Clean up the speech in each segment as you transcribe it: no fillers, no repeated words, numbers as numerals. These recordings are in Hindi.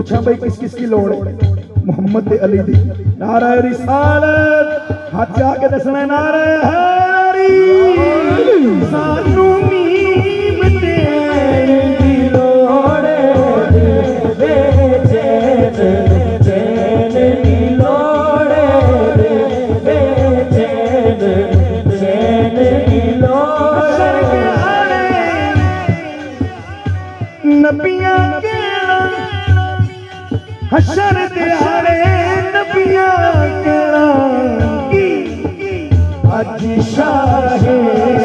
पूछा भाई किस किस की लोड़ है, मोहम्मद अली दी। नारा रिसालत हाथ जाके दसना नारा हैदरी सानू नीम तेरे दी लोड़ बेचैन चैन दी लोड़ बेचैन चैन दी लोड़ नबियां केड़ा हशर दिहाड़े नबियां केड़ा अज शाहे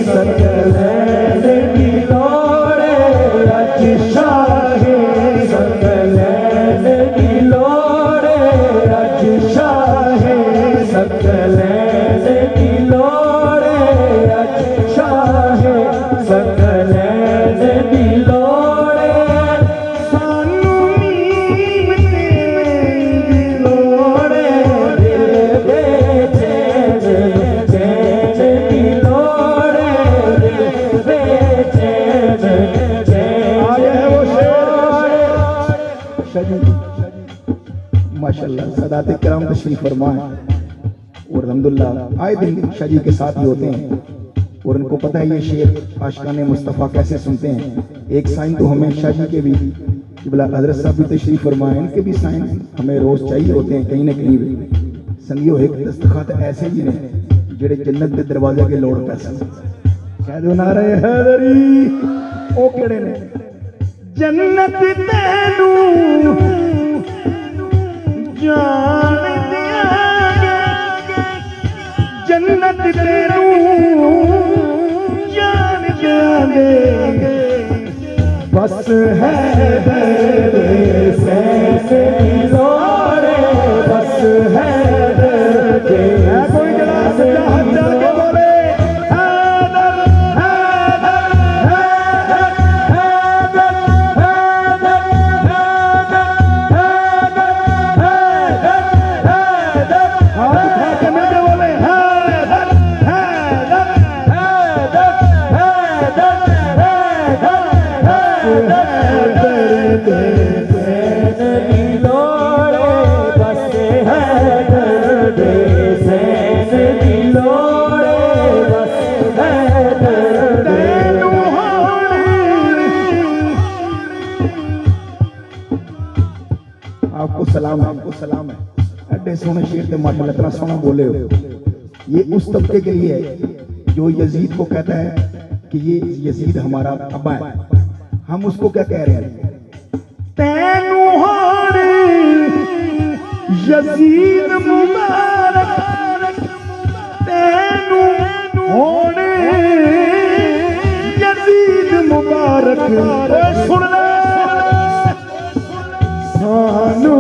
सकलैन दी लोड़ अज शाहे सकलैन दी लोड़ अज शाहे सकलैन दी लोड़ अज शाहे सकलैन दी लोड़ सानू नीम तेरी लोड़ बेचैन चैन दी लोड़ बेचैन चैन। आया है वो शेर माशाल्लाह सदात किराम तशरीफ फरमा है और अल्हम्दुलिल्लाह आए दिन शाजी के साथ ही होते हैं और उनको पता है ये शेर आशिकाने मुस्तफ़ा कैसे सुनते हैं। एक साइन तो हमें शाजी के भी किबला हजरत साहब भी तशरीफ फरमा है, इनके भी साइन हमें रोज चाहिए होते हैं कहीं ना कहीं भी। संगियो एक दस्तखत ऐसे ही ने जेड़े जन्नत के दरवाजे के लोड़ पैसा कह दो नारे हैदरी ओ केड़े ने जन्नत तैनू जान दियांगे जन्नत तैनू जान दियांगे बस है दर्द से लोड़े बस है दर्द कोई जरा सच्चा हाथ जाके बोले हैदर हैदर हैदर हैदर हैदर हैदर हैदर हाथ उठा के मिलके बोले हैदर हैदर हैदर हैदर आपको सलाम है, आपको सलाम है। एडे सोने शेर ते माशाल्लाह इतना सोना बोले हो। ये उस तबके के लिए है जो यजीद को कहता है कि ये यजीद हमारा अब्बा है। हम उसको क्या कह रहे हैं तैनू होने यजीद मुबारक तैनू होने यजीद मुबारक सुन ले सानू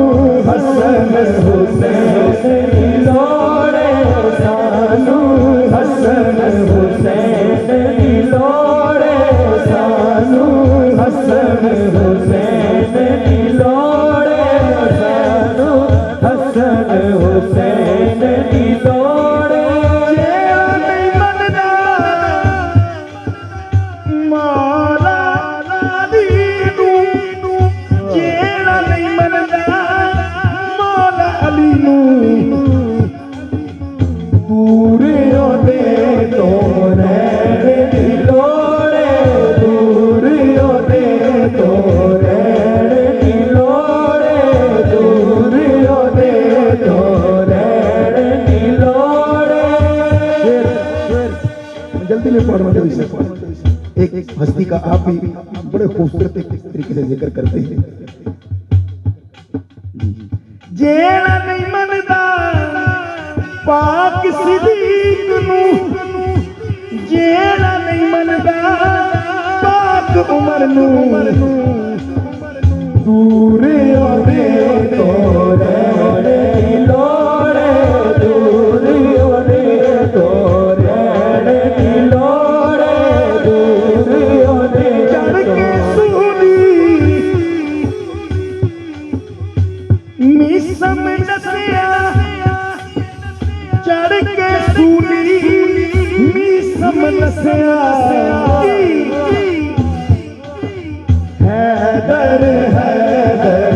हसन हुसैन लोड़े सानू हसन हुसैन लोड़े सानू हसन हुसैन लोड़े सानू हसन हुसैन लोड़े जेड़ा नहीं मनदा माला अली नू जेड़ा नहीं मनदा माला अली नू पूरे ओदे तो रैण दी लोड़े दूरे ओदे तो रैण दी लोड़े दूरे ओदे तो रैण दी लोड़े। जल्दी में पढ़ जल्दी से पढ़। एक हस्ती का आप भी बड़े खूबसूरत तरीके से जिक्र करते हैं जेड़ा नहीं मनदा पाक सिद्दीक नू जेड़ा नहीं मनदा पाक उमर नू दूरे ओदे तो रैण दी लोड़े दूरे ओदे तो रैण दी लोड़े दूरे ओदे चढ़ के सूली मिसम दसिया चढ़ के सूली मिसम दसिया हैदर हैदर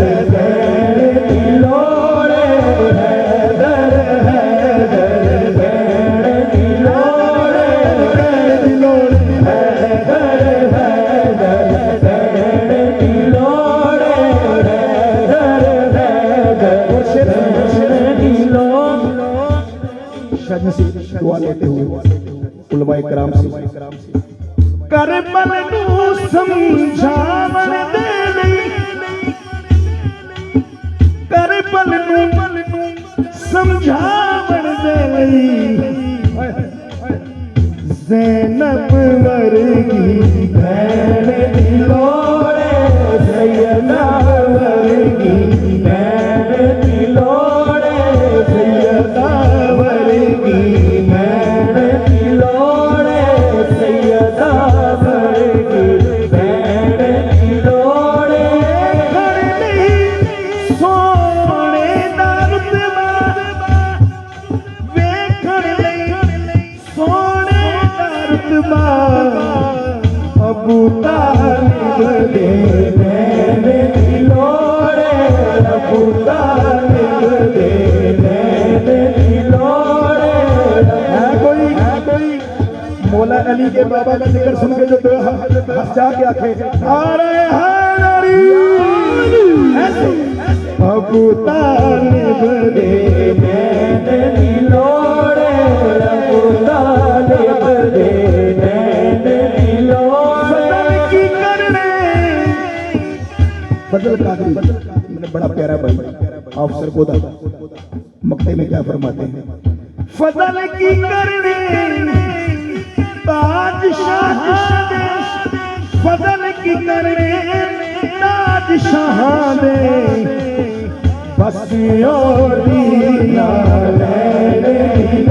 उलमाए कराम से करबल नू समझावन दे लई करबल नू समझावन दे लई ज़ैनब वर्गी भैण दी लोड़े सैयदा वर्गी भैण दी लोड़े सैयदा वर्गी भैण दी लोड़े सैयदा वर्गी भैण दी लोड़े खड़ नहीं सोने दा रुतबा वेखण नहीं सोने दा रुतबा अबू तालिब दे भैण दी लोड़े अबू तालिब दे भैण दी लोड़े है कोई मौला अली के बाबा का जिक्र सुन के जो जाके आखे आ रहे हैं नारी ऐसे अबू तालिब दे भैण दी लोड़े अबू तालिब दे भैण दी लोड़े की करने फजल कादरी मैंने बड़ा प्यारा भाई अफसर गोदा मक्ते में क्या फरमाते हैं फजल की करने बादशाह दे फजल की करने बादशाह दे बस और दीना ले